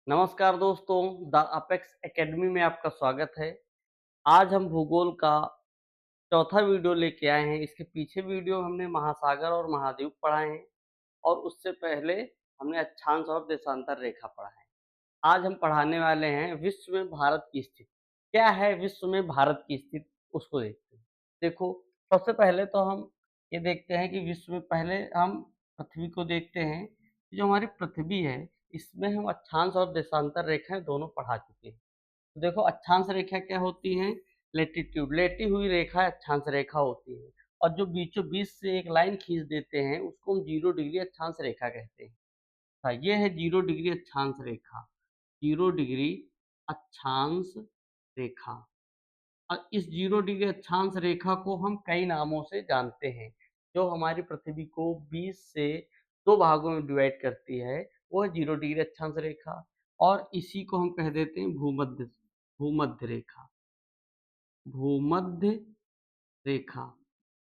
नमस्कार दोस्तों, the apex academy में आपका स्वागत है। आज हम भूगोल का चौथा वीडियो लेके आए हैं। इसके पीछे वीडियो हमने महासागर और महाद्वीप पढ़ाए हैं और उससे पहले हमने अक्षांश और देशांतर रेखा पढ़ा है। आज हम पढ़ाने वाले हैं विश्व में भारत की स्थिति। क्या है विश्व में भारत की स्थिति, उसको देखते हैं। देखो, सबसे पहले तो हम ये देखते हैं कि विश्व में पहले हम पृथ्वी को देखते हैं। जो हमारी पृथ्वी है, इसमें हम अक्षांश और देशांतर रेखाएं दोनों पढ़ा चुके हैं। तो देखो, अक्षांश रेखा क्या होती है? लेटीट्यूड, लेटी हुई रेखा अक्षांश रेखा होती है। और जो बीचों बीच से एक लाइन खींच देते हैं उसको हम 0 डिग्री अक्षांश रेखा कहते हैं। हाँ, ये है 0 डिग्री अक्षांश रेखा। 0 डिग्री अक्षांश रेखा। और इस 0 डिग्री अक्षांश रेखा को हम कई नामों से जानते हैं। जो हमारी पृथ्वी को 20 से दो भागों में डिवाइड करती है, वो है 0 डिग्री अक्षांश रेखा। और इसी को हम कह देते हैं भूमध्य भूमध्य रेखा। भूमध्य रेखा।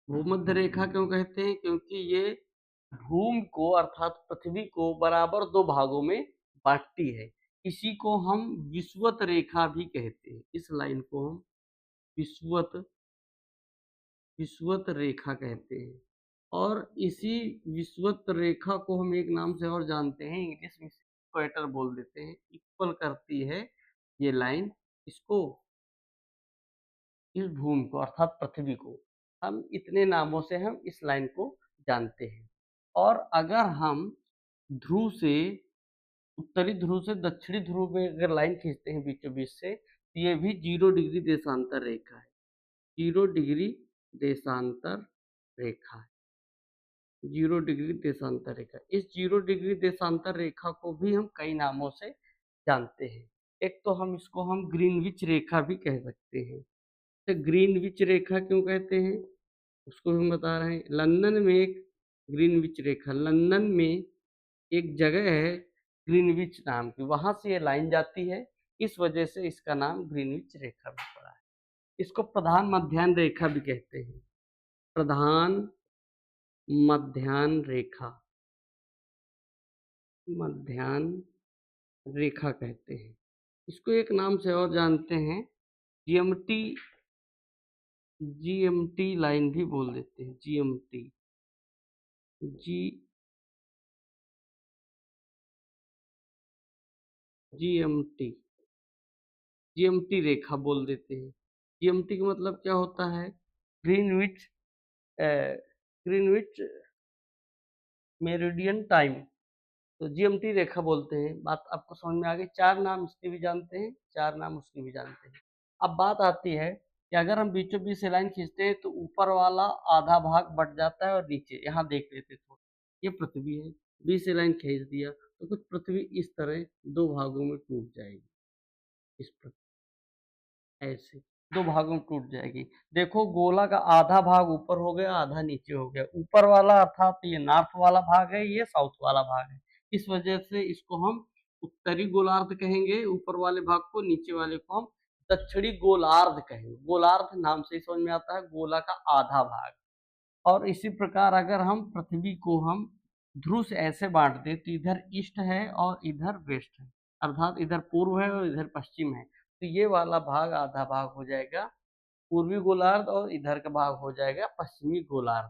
भूमध्य रेखा क्यों कहते हैं? क्योंकि ये भूमि को अर्थात पृथ्वी को बराबर दो भागों में बांटती है। इसी को हम विषुवत रेखा भी कहते हैं। इस लाइन को हम विषुवत विषुवत रेखा कहते हैं। और इसी विषुवत रेखा को हम एक नाम से और जानते हैं, इंग्लिश में इक्वेटर बोल देते हैं। इक्वल करती है ये लाइन इसको, इस भूमि को अर्थात पृथ्वी को। हम इतने नामों से हम इस लाइन को जानते हैं। और अगर हम ध्रुव से उत्तरी ध्रुव से दक्षिणी ध्रुव में अगर लाइन खींचते हैं बीचों बीच से, तो ये भी 0 डिग्री देशांतर रेखा है। 0 डिग्री देशांतर रेखा है। 0 डिग्री देशांतर रेखा। इस 0 डिग्री देशांतर रेखा को भी हम कई नामों से जानते हैं। एक तो हम इसको हम ग्रीनविच रेखा भी कह सकते हैं। तो ग्रीनविच रेखा क्यों कहते हैं उसको हम बता रहे हैं। लंदन में एक ग्रीनविच रेखा, लंदन में एक जगह है ग्रीनविच नाम की, वहां से ये लाइन जाती है। इस वजह से इसका नाम ग्रीनविच रेखा भी पड़ा है। इसको प्रधान मध्याह्न रेखा भी कहते हैं। प्रधान मध्याह्न रेखा, मध्याह्न रेखा कहते हैं। इसको एक नाम से और जानते हैं, जीएमटी, जीएमटी लाइन भी बोल देते हैं। जीएमटी, जी जीएमटी, जीएमटी रेखा बोल देते हैं। जीएमटी का मतलब क्या होता है? Greenwich Greenwich meridian time. तो जीएमटी रेखा बोलते हैं। बात आपको समझ में आ गई। चार नाम इसके भी जानते हैं, चार नाम उसके भी जानते हैं। अब बात आती है कि अगर हम बीचों बीच से लाइन खींचते हैं तो ऊपर वाला आधा भाग बट जाता है और नीचे यहाँ देख लेते थोड़ा, ये पृथ्वी है। बीच से लाइन खींच दिया तो कुछ पृथ्वी इस तरह दो भागों में टूट जाएगी। इस ऐसे दो भागों में टूट जाएगी। देखो, गोला का आधा भाग ऊपर हो गया, आधा नीचे हो गया। ऊपर वाला अर्थात ये नॉर्थ वाला भाग है, ये साउथ वाला भाग है। इस वजह से इसको हम उत्तरी गोलार्ध कहेंगे ऊपर वाले भाग को, नीचे वाले को हम दक्षिणी गोलार्ध कहेंगे। गोलार्ध नाम से ही समझ में आता है, गोला का आधा भाग। और इसी प्रकार अगर हम पृथ्वी को हम ध्रुव से ऐसे बांट दें तो इधर ईस्ट है और इधर वेस्ट है, अर्थात इधर पूर्व है और इधर पश्चिम है। तो ये वाला भाग आधा भाग हो जाएगा पूर्वी गोलार्ध और इधर का भाग हो जाएगा पश्चिमी गोलार्ध।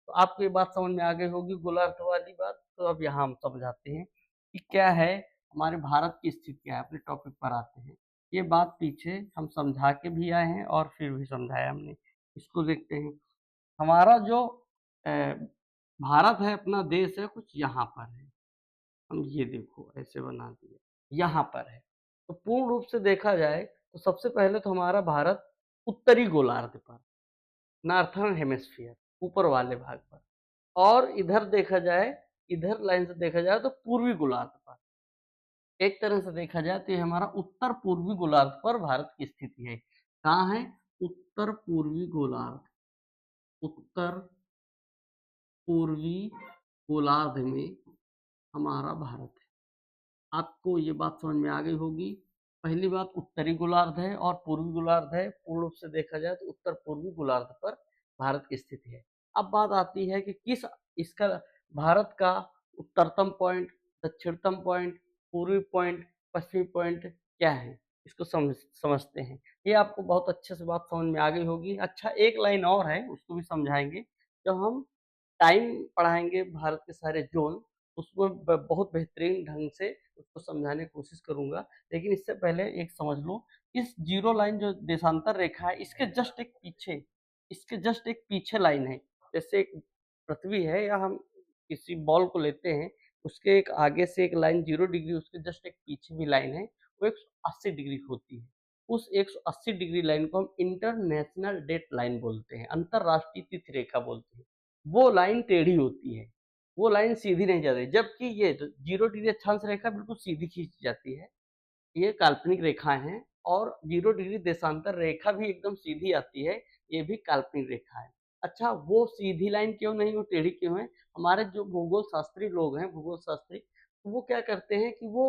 तो आपको ये बात समझ में आ गई होगी गोलार्ध वाली बात। तो अब यहाँ हम समझाते हैं कि क्या है हमारे भारत की स्थिति, क्या है। अपने टॉपिक पर आते हैं। ये बात पीछे हम समझा के भी आए हैं और फिर भी समझाया हमने। इसको देखते हैं। हमारा जो अ, भारत है, अपना देश है, कुछ यहाँ पर है। हम ये देखो ऐसे बना दिया, यहाँ पर है। तो पूर्ण रूप से देखा जाए तो सबसे पहले तो हमारा भारत उत्तरी गोलार्ध पर, नॉर्थर्न हेमिस्फीयर, ऊपर वाले भाग पर। और इधर देखा जाए, इधर लाइन से देखा जाए तो पूर्वी गोलार्ध पर। एक तरह से देखा जाए तो ये हमारा उत्तर पूर्वी गोलार्ध पर भारत की स्थिति है। कहाँ है? उत्तर पूर्वी गोलार्ध, उत्तर पूर्वी गोलार्ध में हमारा भारत है। आपको ये बात समझ में आ गई होगी। पहली बात, उत्तरी गोलार्ध है और पूर्वी गोलार्ध है। पूर्ण रूप से देखा जाए तो उत्तर पूर्वी गोलार्ध पर भारत की स्थिति है। अब बात आती है कि किस इसका भारत का उत्तरतम पॉइंट, दक्षिणतम पॉइंट, पूर्वी पॉइंट, पश्चिमी पॉइंट क्या है, इसको समझते हैं। ये आपको बहुत अच्छे से बात समझ में आ गई होगी। अच्छा, एक लाइन और है, उसको भी समझाएँगे। जब हम टाइम पढ़ाएँगे भारत के सारे ज़ोन, उसमें बहुत बेहतरीन ढंग से उसको समझाने की कोशिश करूँगा। लेकिन इससे पहले एक समझ लो, इस ज़ीरो लाइन जो देशांतर रेखा है, इसके जस्ट एक पीछे लाइन है। जैसे एक पृथ्वी है या हम किसी बॉल को लेते हैं, उसके एक आगे से एक लाइन 0 डिग्री, उसके जस्ट एक पीछे भी लाइन है, वो 180 डिग्री होती है। उस 180 डिग्री लाइन को हम इंटरनेशनल डेट लाइन बोलते हैं, अंतर्राष्ट्रीय तिथि रेखा बोलते हैं। वो लाइन टेढ़ी होती है, वो लाइन सीधी नहीं जाती, जबकि ये जो 0 डिग्री अक्षांश रेखा बिल्कुल सीधी खींची जाती है। ये काल्पनिक रेखाएँ हैं और 0 डिग्री देशांतर रेखा भी एकदम सीधी आती है, ये भी काल्पनिक रेखा है। अच्छा, वो सीधी लाइन क्यों नहीं, वो टेढ़ी क्यों है? हमारे जो भूगोल शास्त्री लोग हैं, भूगोल शास्त्री, वो क्या करते हैं कि वो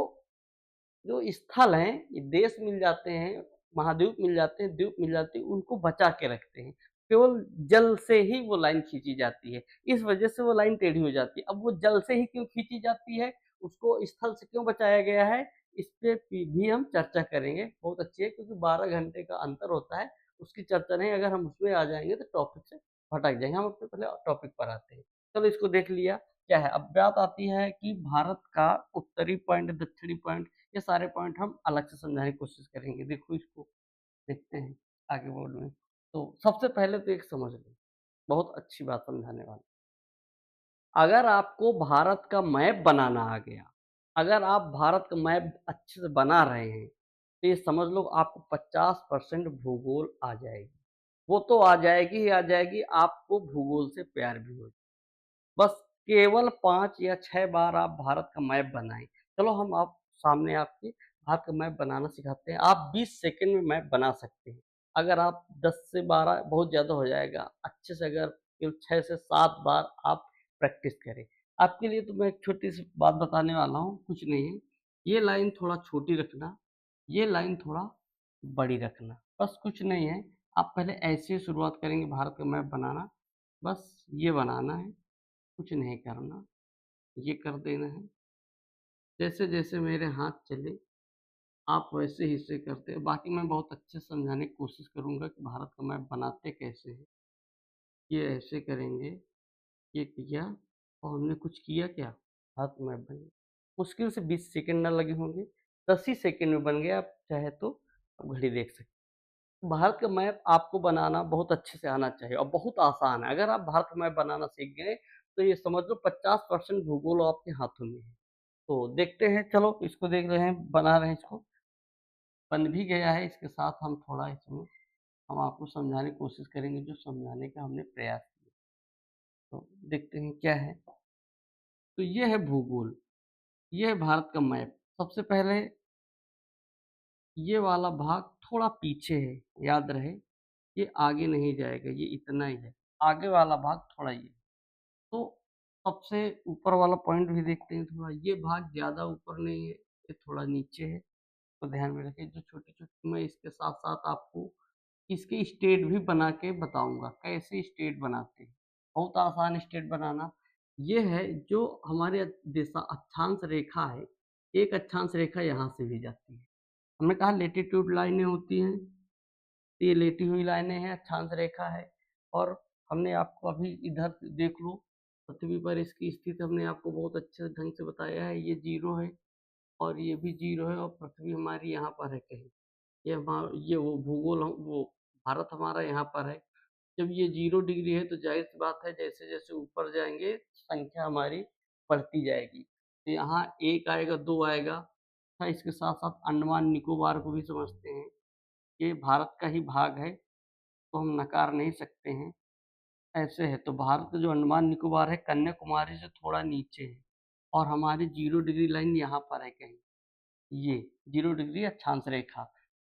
जो स्थल हैं, ये देश मिल जाते हैं, महाद्वीप मिल जाते हैं, द्वीप मिल जाती है, उनको बचा के रखते हैं। केवल जल से ही वो लाइन खींची जाती है, इस वजह से वो लाइन टेढ़ी हो जाती है। अब वो जल से ही क्यों खींची जाती है, उसको स्थल से क्यों बचाया गया है, इस पे भी हम चर्चा करेंगे। बहुत अच्छी है, क्योंकि 12 घंटे का अंतर होता है, उसकी चर्चा नहीं, अगर हम उसमें आ जाएँगे तो टॉपिक से भटक जाएँगे। हम अपने पहले टॉपिक पर आते हैं। चलो, इसको देख लिया, क्या है? अब बात आती है कि भारत का उत्तरी पॉइंट, दक्षिणी पॉइंट, ये सारे पॉइंट हम अलग से समझाने की कोशिश करेंगे। देखो, इसको देखते हैं आगे बोर्ड में। तो सबसे पहले तो एक समझ लो, बहुत अच्छी बात समझाने वाला। अगर आपको भारत का मैप बनाना आ गया, अगर आप भारत का मैप अच्छे से बना रहे हैं, तो ये समझ लो आपको 50% भूगोल आ जाएगी। वो तो आ जाएगी ही आ जाएगी, आपको भूगोल से प्यार भी हो, बस केवल 5 या 6 बार आप भारत का मैप बनाएँ। चलो, हम आप सामने आपके भारत का मैप बनाना सिखाते हैं। आप 20 सेकंड में मैप बना सकते हैं। अगर आप 10 से 12 बहुत ज़्यादा हो जाएगा। अच्छे से अगर केवल 6 से 7 बार आप प्रैक्टिस करें। आपके लिए तो मैं एक छोटी-सी बात बताने वाला हूँ, कुछ नहीं है। ये लाइन थोड़ा छोटी रखना, ये लाइन थोड़ा बड़ी रखना, बस कुछ नहीं है। आप पहले ऐसे ही शुरुआत करेंगे भारत का मैप बनाना, बस ये बनाना है। कुछ नहीं करना, ये कर देना है। जैसे-जैसे मेरे हाथ चले, आप वैसे ही इसे करते हैं। बाकी मैं बहुत अच्छे से समझाने की कोशिश करूँगा कि भारत का मैप बनाते कैसे हैं। ये ऐसे करेंगे, ये किया और हमने कुछ किया क्या? भारत का मैप बन गया। मुश्किल से 20 सेकंड ना लगे होंगे, 10 ही सेकंड में बन गया। आप चाहे तो आप घड़ी देख सकते हैं। भारत का मैप आपको बनाना बहुत अच्छे से आना चाहिए और बहुत आसान है। अगर आप भारत का मैप बनाना सीख गए, तो ये समझ लो 50% भूगोल आपके हाथों में है। तो देखते हैं, चलो इसको देख रहे हैं, बना रहे हैं इसको, बन भी गया है। इसके साथ हम थोड़ा इसमें हम आपको समझाने की कोशिश करेंगे, जो समझाने का हमने प्रयास किया। तो देखते हैं क्या है। तो ये है भूगोल, ये है भारत का मैप। सबसे पहले ये वाला भाग थोड़ा पीछे है, याद रहे, ये आगे नहीं जाएगा, ये इतना ही है। आगे वाला भाग थोड़ा ये। तो सबसे ऊपर वाला पॉइंट भी देखते हैं थोड़ा, ये भाग ज़्यादा ऊपर नहीं है, ये थोड़ा नीचे है। तो ध्यान में रखें, जो छोटी-छोटी, मैं इसके साथ-साथ आपको इसके स्टेट भी बना के बताऊँगा, कैसे स्टेट बनाते हैं। बहुत आसान स्टेट बनाना। ये है जो हमारे देशा अक्षांश रेखा है, एक अक्षांश रेखा यहाँ से भी जाती है। हमने कहा लैटीट्यूड लाइनें होती हैं, तो ये लेटी हुई लाइनें हैं, अक्षांश रेखा है। और हमने आपको अभी इधर देख लो, पृथ्वी पर इसकी स्थिति हमने आपको बहुत अच्छे ढंग से बताया है। ये 0 है और ये भी 0 है और पृथ्वी हमारी यहाँ पर है कहीं। ये वो भूगोल हम वो भारत हमारा यहाँ पर है। जब ये 0 डिग्री है, तो ज़ाहिर-सी बात है, जैसे-जैसे ऊपर जाएँगे संख्या हमारी बढ़ती जाएगी। तो यहाँ 1 आएगा, 2 आएगा। हाँ, इसके साथ-साथ अंडमान निकोबार को भी समझते हैं। ये भारत का ही भाग है, तो हम नकार नहीं सकते हैं। ऐसे है, तो भारत का जो अंडमान निकोबार है, कन्याकुमारी से थोड़ा नीचे है और हमारी 0 डिग्री लाइन यहाँ पर है कहीं। ये 0 डिग्री अक्षांश रेखा,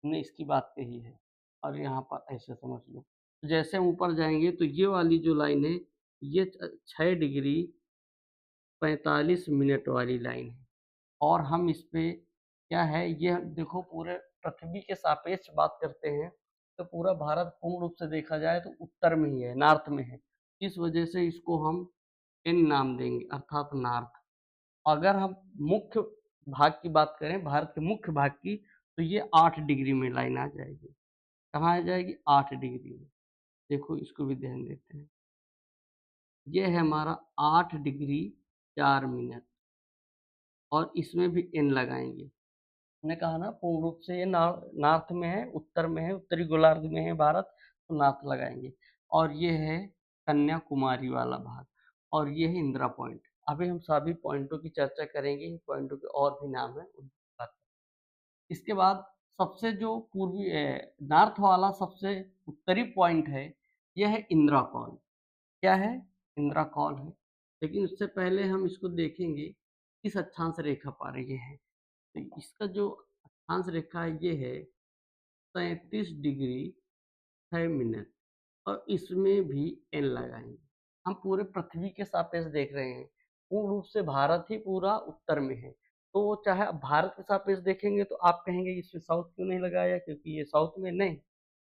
हमने इसकी बात कही है और यहाँ पर ऐसे समझ लो। तो जैसे हम ऊपर जाएँगे, तो ये वाली जो लाइन है, ये 6 डिग्री 45 मिनट वाली लाइन है और हम इस पे क्या है, ये देखो, पूरे पृथ्वी के सापेक्ष बात करते हैं, तो पूरा भारत पूर्ण रूप से देखा जाए तो उत्तर में ही है, नॉर्थ में है। इस वजह से इसको हम एन नाम देंगे, अर्थात नॉर्थ। अगर हम मुख्य भाग की बात करें, भारत के मुख्य भाग की, तो ये 8 डिग्री में लाइन आ जाएगी। कहाँ आ जाएगी? 8 डिग्री में। देखो इसको भी ध्यान देते हैं। ये है हमारा 8 डिग्री 4 मिनट और इसमें भी एन लगाएंगे। मैंने कहा ना पूर्ण रूप से ये नॉर्थ में है, उत्तर में है, उत्तरी गोलार्ध में है भारत, तो नॉर्थ लगाएंगे। और ये है कन्याकुमारी वाला भाग और ये है इंदिरा पॉइंट। अभी हम सभी पॉइंटों की चर्चा करेंगे, पॉइंटों के और भी नाम है उनकी बात करेंगे। इसके बाद सबसे जो पूर्वी नॉर्थ वाला सबसे उत्तरी पॉइंट है, यह है इंदिरा कॉल। क्या है? इंदिरा कॉल है। लेकिन उससे पहले हम इसको देखेंगे किस अक्षांश रेखा पर ये है। तो इसका जो अक्षांश रेखा है ये है 37 डिग्री 6 मिनट और इसमें भी एन लगाएंगे। हम पूरे पृथ्वी के सापेक्ष देख रहे हैं। पूर्ण रूप से भारत ही पूरा उत्तर में है, तो चाहे आप भारत के सापेक्ष देखेंगे तो आप कहेंगे इसमें साउथ क्यों नहीं लगाया, क्योंकि ये साउथ में नहीं।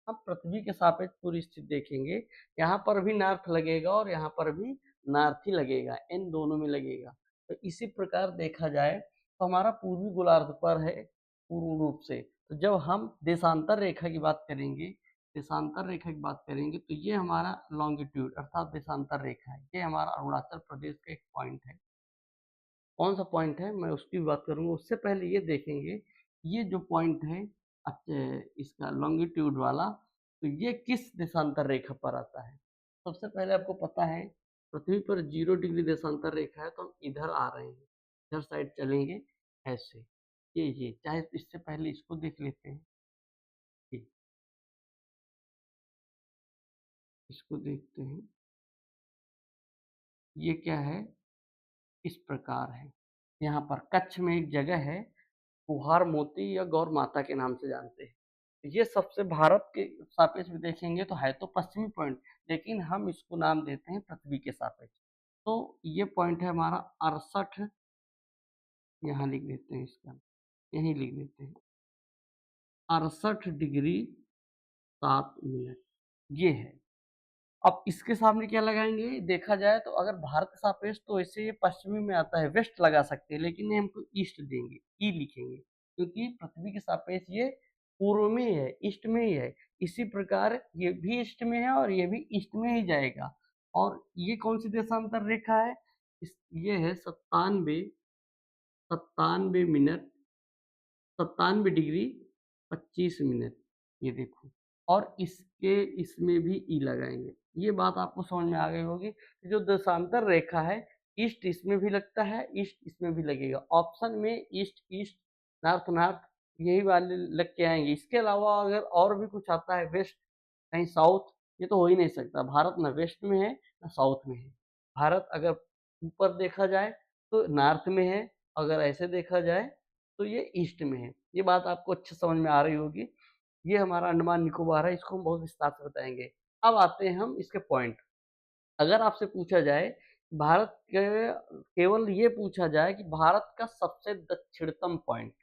हम पृथ्वी के सापेक्ष पूरी स्थिति देखेंगे, यहाँ पर भी नॉर्थ लगेगा और यहाँ पर भी नॉर्थ ही लगेगा, इन दोनों में लगेगा। तो इसी प्रकार देखा जाए तो हमारा पूर्वी गोलार्ध पर है पूर्ण रूप से। तो जब हम देशांतर रेखा की बात करेंगे, देशांतर रेखा की बात करेंगे तो ये हमारा लॉन्गिट्यूड अर्थात देशांतर रेखा है। ये हमारा अरुणाचल प्रदेश का एक पॉइंट है। कौन सा पॉइंट है मैं उसकी भी बात करूंगा। उससे पहले ये देखेंगे ये जो पॉइंट है इसका लॉन्गिट्यूड वाला, तो ये किस देशांतर रेखा पर आता है। सबसे पहले आपको पता है पृथ्वी पर 0 डिग्री देशांतर रेखा है, तो हम इधर आ रहे हैं, इधर साइड चलेंगे ऐसे। ये चाहे इससे पहले इसको देख लेते हैं। ये इसको देखते हैं, ये क्या है, इस प्रकार है। यहाँ पर कच्छ में एक जगह है, कुहार मोती या गौर माता के नाम से जानते हैं। ये सबसे भारत के सापेक्ष में देखेंगे तो है तो पश्चिमी पॉइंट, लेकिन हम इसको नाम देते हैं पृथ्वी के सापेक्ष। तो ये पॉइंट है हमारा 68, यहाँ लिख देते हैं इसका, यहीं लिख देते हैं 68 डिग्री 7 मिनट, ये है। अब इसके सामने क्या लगाएंगे, देखा जाए तो अगर भारत का सापेक्ष तो ऐसे ये पश्चिमी में आता है, वेस्ट लगा सकते हैं, लेकिन ये हमको ईस्ट देंगे, ई लिखेंगे, क्योंकि पृथ्वी के सापेक्ष ये पूर्व में ही है, ईस्ट में ही है। इसी प्रकार ये भी ईस्ट में है और ये भी ईस्ट में ही जाएगा। और ये कौन सी देशांतर रेखा है, ये है 97 डिग्री 25 मिनट, ये देखो। और इसके इसमें भी ई लगाएंगे। ये बात आपको समझ में आ गई होगी कि जो देशांतर रेखा है, ईस्ट इसमें भी लगता है, ईस्ट इसमें भी लगेगा। ऑप्शन में ईस्ट ईस्ट, नॉर्थ नॉर्थ, यही वाले लग के आएंगे। इसके अलावा अगर और भी कुछ आता है, वेस्ट, कहीं साउथ, ये तो हो ही नहीं सकता। भारत ना वेस्ट में है ना साउथ में है। भारत अगर ऊपर देखा जाए तो नॉर्थ में है, अगर ऐसे देखा जाए तो ये ईस्ट में है। ये बात आपको अच्छे समझ में आ रही होगी। ये हमारा अंडमान निकोबार है, इसको हम बहुत विस्तार से बताएंगे। अब आते हैं हम इसके पॉइंट। अगर आपसे पूछा जाए भारत के, केवल ये पूछा जाए कि भारत का सबसे दक्षिणतम पॉइंट,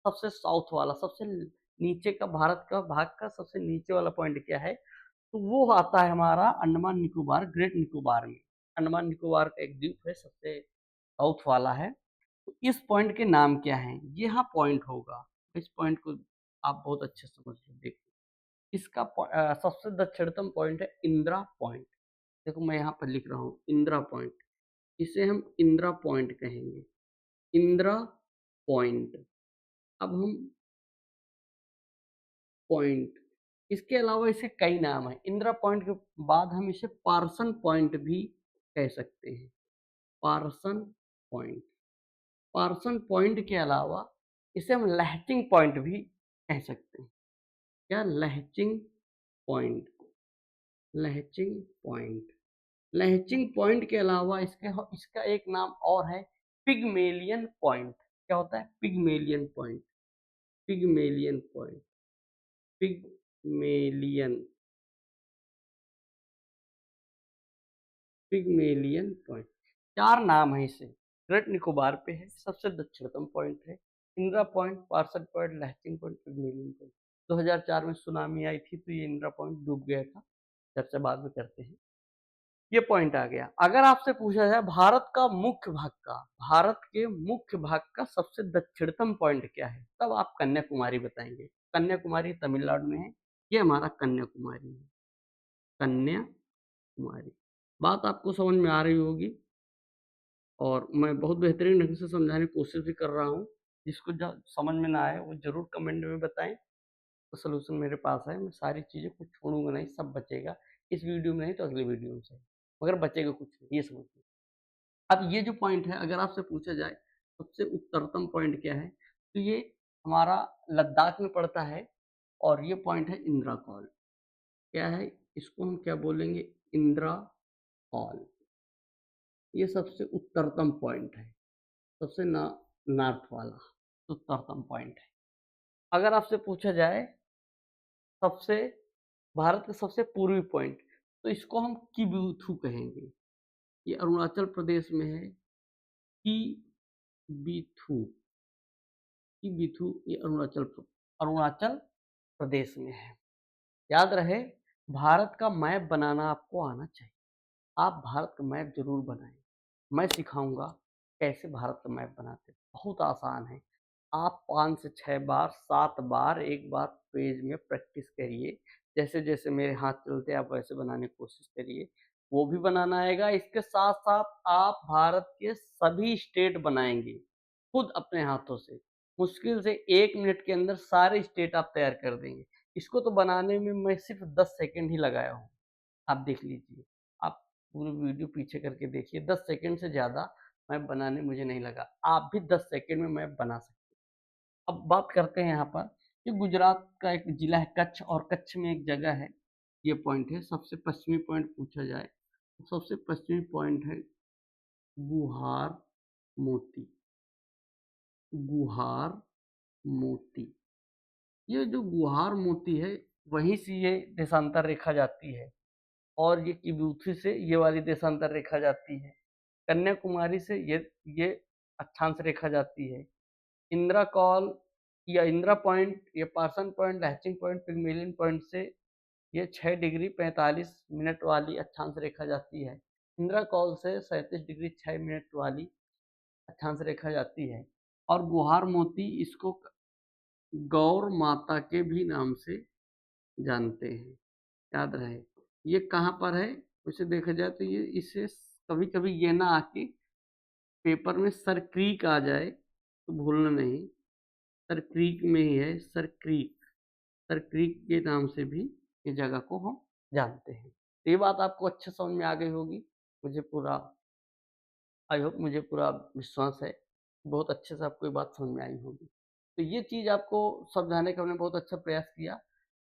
सबसे साउथ वाला, सबसे नीचे का, भारत का भाग का सबसे नीचे वाला पॉइंट क्या है, तो वो आता है हमारा अंडमान निकोबार, ग्रेट निकोबार में। अंडमान निकोबार का एक द्वीप है, सबसे साउथ वाला है। तो इस पॉइंट के नाम क्या है, ये यहाँ पॉइंट होगा। इस पॉइंट को आप बहुत अच्छे से समझ लो। देखो इसका सबसे दक्षिणतम पॉइंट है इंदिरा पॉइंट। देखो मैं यहाँ पर लिख रहा हूँ इंदिरा पॉइंट, इसे हम इंदिरा पॉइंट कहेंगे, इंदिरा पॉइंट। अब हम पॉइंट, इसके अलावा इसे कई नाम है। इंदिरा पॉइंट के बाद हम इसे पार्सन पॉइंट भी कह सकते हैं, पार्सन पॉइंट। पार्सन पॉइंट के अलावा इसे हम लहचिंग पॉइंट भी कह सकते हैं। क्या? लहचिंग point, Lahiching point. Lahiching point के अलावा इसका एक नाम और है पिगमेलियन पॉइंट। क्या होता है? Pygmalion point, Pygmalion point, Pygmalion, Pygmalion point. 4 नाम है इसे। ग्रेट निकोबार पे है, सबसे दक्षिणतम पॉइंट है, Indira point, Parson point, Lahiching point, Pygmalion point. 2004 में सुनामी आई थी तो ये इंदिरा पॉइंट डूब गया था, चर्चा बाद में करते हैं। ये पॉइंट आ गया। अगर आपसे पूछा जाए भारत के मुख्य भाग का सबसे दक्षिणतम पॉइंट क्या है, तब आप कन्याकुमारी बताएंगे। कन्याकुमारी तमिलनाडु में है, ये हमारा कन्याकुमारी है, कन्याकुमारी। बात आपको समझ में आ रही होगी और मैं बहुत बेहतरीन ढंग से समझाने की कोशिश भी कर रहा हूँ। जिसको समझ में ना आए वो जरूर कमेंट में बताएं, तो सलूशन मेरे पास है। मैं सारी चीज़ें कुछ छोड़ूंगा नहीं, सब बचेगा। इस वीडियो में नहीं तो अगले वीडियो में से, मगर बचेगा कुछ नहीं, ये समझिए। अब ये जो पॉइंट है, अगर आपसे पूछा जाए सबसे उत्तरतम पॉइंट क्या है, तो ये हमारा लद्दाख में पड़ता है और ये पॉइंट है इंदिरा कॉल। क्या है, इसको हम क्या बोलेंगे, इंदिरा कॉल। ये सबसे उत्तरतम पॉइंट है, सबसे नॉर्थ वाला उत्तरतम पॉइंट है। अगर आपसे पूछा जाए सबसे भारत का सबसे पूर्वी पॉइंट, तो इसको हम किबुथु कहेंगे। ये अरुणाचल प्रदेश में है, किबिथु। किबिथु ये अरुणाचल प्रदेश में है। याद रहे, भारत का मैप बनाना आपको आना चाहिए। आप भारत का मैप जरूर बनाएं। मैं सिखाऊंगा कैसे भारत का मैप बनाते हैं, बहुत आसान है। आप 5 से 6 बार 7 बार एक बार पेज में प्रैक्टिस करिए। जैसे जैसे मेरे हाथ चलते आप वैसे बनाने की कोशिश करिए, वो भी बनाना आएगा। इसके साथ साथ आप भारत के सभी स्टेट बनाएंगे खुद अपने हाथों से। मुश्किल से 1 मिनट के अंदर सारे स्टेट आप तैयार कर देंगे। इसको तो बनाने में मैं सिर्फ 10 सेकंड ही लगाया हूँ, आप देख लीजिए। आप पूरी वीडियो पीछे करके देखिए, 10 सेकंड से ज़्यादा मैप बनाने मुझे नहीं लगा। आप भी 10 सेकंड में मैप बना सकते हैं। अब बात करते हैं यहाँ पर, ये गुजरात का एक जिला है कच्छ, और कच्छ में एक जगह है, ये पॉइंट है। सबसे पश्चिमी पॉइंट पूछा जाए तो सबसे पश्चिमी पॉइंट है गुहार मोती। गुहार मोती, ये जो गुहार मोती है, वहीं से ये देशांतर रेखा जाती है, और ये किबूथी से ये वाली देशांतर रेखा जाती है। कन्याकुमारी से ये अक्षांश रेखा जाती है। इंदिरा कॉल या इंदिरा पॉइंट या Parson point, latching point, Pygmalion point से ये 6 डिग्री 45 मिनट वाली अक्षांश रेखा जाती है। इंदिरा कॉल से 37 डिग्री 6 मिनट वाली अक्षांश रेखा जाती है। और गुहार मोती, इसको गौर माता के भी नाम से जानते हैं, याद रहे। ये कहाँ पर है, उसे देखा जाए तो ये, इसे कभी कभी ये ना आके पेपर में सर क्रीक आ जाए तो भूलना नहीं, सर क्रीक में ही है, सर क्रीक। सर क्रीक के नाम से भी ये जगह को हम जानते हैं। तो ये बात आपको अच्छे समझ में आ गई होगी, मुझे पूरा आई होप, मुझे पूरा विश्वास है बहुत अच्छे से आपको ये बात समझ में आई होगी। तो ये चीज़ आपको समझाने का हमने बहुत अच्छा प्रयास किया।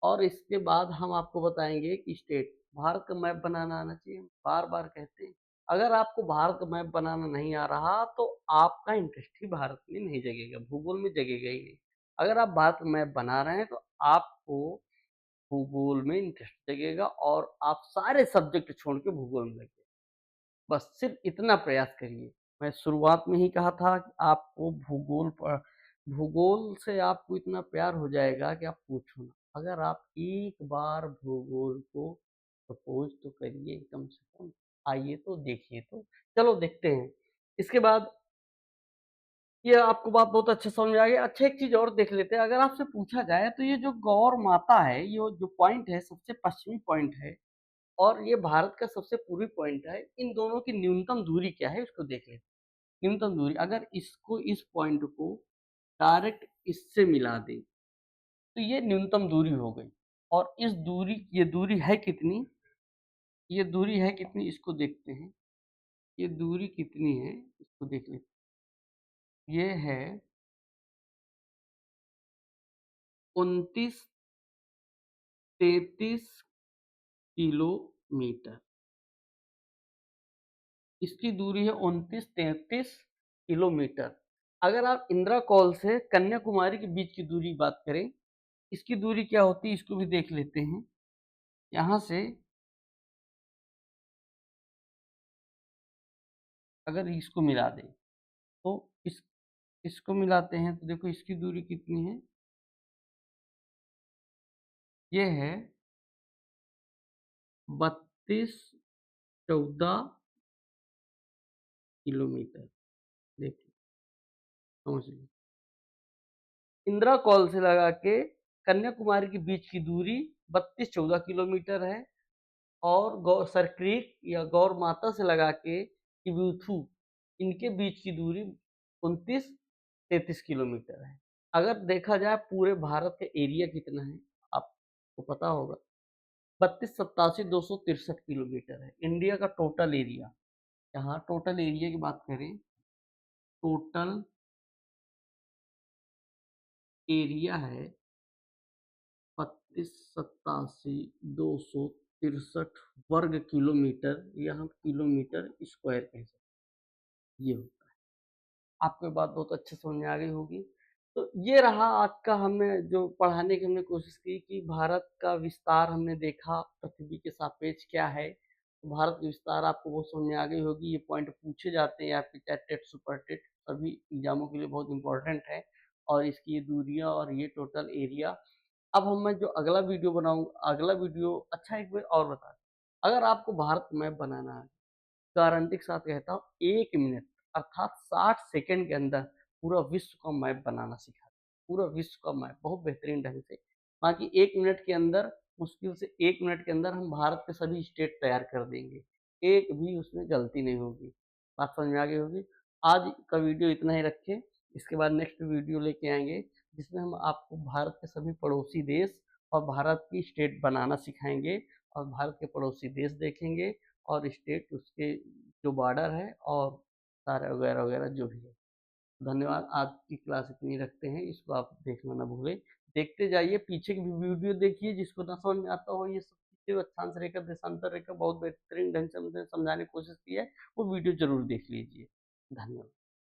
और इसके बाद हम आपको बताएंगे कि स्टेट भारत का मैप बनाना आना चाहिए। बार बार कहते हैं, अगर आपको भारत का मैप बनाना नहीं आ रहा तो आपका इंटरेस्ट ही भारत में नहीं जगेगा, भूगोल में जगेगा ही नहीं। अगर आप भारत का मैप बना रहे हैं तो आपको भूगोल में इंटरेस्ट जगेगा और आप सारे सब्जेक्ट छोड़ के भूगोल में लगे। बस सिर्फ इतना प्रयास करिए। मैं शुरुआत में ही कहा था कि आपको भूगोल से आपको इतना प्यार हो जाएगा कि आप पूछो ना। अगर आप एक बार भूगोल को सपोज तो करिए, कम से कम आइए तो देखिए, तो चलो देखते हैं। इसके बाद ये आपको बात बहुत अच्छे समझ में आ गई। अच्छा, एक चीज और देख लेते हैं। अगर आपसे पूछा जाए तो ये जो गौर माता है, ये जो पॉइंट है सबसे पश्चिमी पॉइंट है और ये भारत का सबसे पूर्वी पॉइंट है, इन दोनों की न्यूनतम दूरी क्या है उसको देख लेते हैं। न्यूनतम दूरी, अगर इसको, इस पॉइंट को डायरेक्ट इससे मिला दे तो ये न्यूनतम दूरी हो गई। और इस दूरी, ये दूरी है कितनी, ये दूरी है कितनी इसको देखते हैं। ये दूरी कितनी है इसको देख लेते हैं। ये है 29-33 किलोमीटर। इसकी दूरी है 29-33 किलोमीटर। अगर आप इंदिरा कॉल से कन्याकुमारी के बीच की दूरी बात करें, इसकी दूरी क्या होती है इसको भी देख लेते हैं। यहाँ से अगर इसको मिला दें तो इसको मिलाते हैं तो देखो इसकी दूरी कितनी है, ये है 32 14 किलोमीटर। देखिए, समझ लीजिए। इंदिरा कॉल से लगा के कन्याकुमारी के बीच की दूरी 32-14 किलोमीटर है और सर क्रीक या गौर माता से लगा के किबुथु इनके बीच की दूरी 29-33 किलोमीटर है। अगर देखा जाए पूरे भारत का एरिया कितना है आपको पता होगा, 32-87-263 किलोमीटर है इंडिया का टोटल एरिया। यहाँ टोटल एरिया की बात करें, टोटल एरिया है 32-87-263 वर्ग किलोमीटर, या हम किलोमीटर स्क्वायर कह सकते हैं, ये होता है। आपको ये बात बहुत अच्छे समझ में आ गई होगी। तो ये रहा आज का हमने जो पढ़ाने की हमने कोशिश की कि भारत का विस्तार हमने देखा पृथ्वी के सापेक्ष क्या है। तो भारत का विस्तार आपको बहुत समझ में आ गई होगी। ये पॉइंट पूछे जाते हैं आपके चाहे टेट सुपर टेट सभी एग्जामों के लिए बहुत इंपॉर्टेंट है। और इसकी ये दूरियां और ये टोटल एरिया। अब हम मैं जो अगला वीडियो बनाऊंगा, अगला वीडियो अच्छा एक बार और बता, अगर आपको भारत मैप बनाना है, गारंटी के साथ कहता हूँ 1 मिनट अर्थात 60 सेकंड के अंदर पूरा विश्व का मैप बनाना सिखा, पूरा विश्व का मैप बहुत बेहतरीन ढंग से। बाकी 1 मिनट के अंदर, मुश्किल से 1 मिनट के अंदर हम भारत के सभी स्टेट तैयार कर देंगे, एक भी उसमें गलती नहीं होगी। बात समझ में आ गई होगी। आज का वीडियो इतना ही रखें, इसके बाद नेक्स्ट वीडियो लेके आएंगे जिसमें हम आपको भारत के सभी पड़ोसी देश और भारत की स्टेट बनाना सिखाएंगे और भारत के पड़ोसी देश देखेंगे और स्टेट उसके जो बॉर्डर है और सारे वगैरह वगैरह जो भी है। धन्यवाद। आज की क्लास इतनी रखते हैं, इसको आप देखना ना भूलें। देखते जाइए, पीछे की भी वीडियो देखिए, जिसको ना समझ में आता हो ये सब चीज़ें, अक्षांश रेखा देशांतर रेखा बहुत बेहतरीन ढंग से हमने समझाने की कोशिश की है, वो वीडियो जरूर देख लीजिए। धन्यवाद।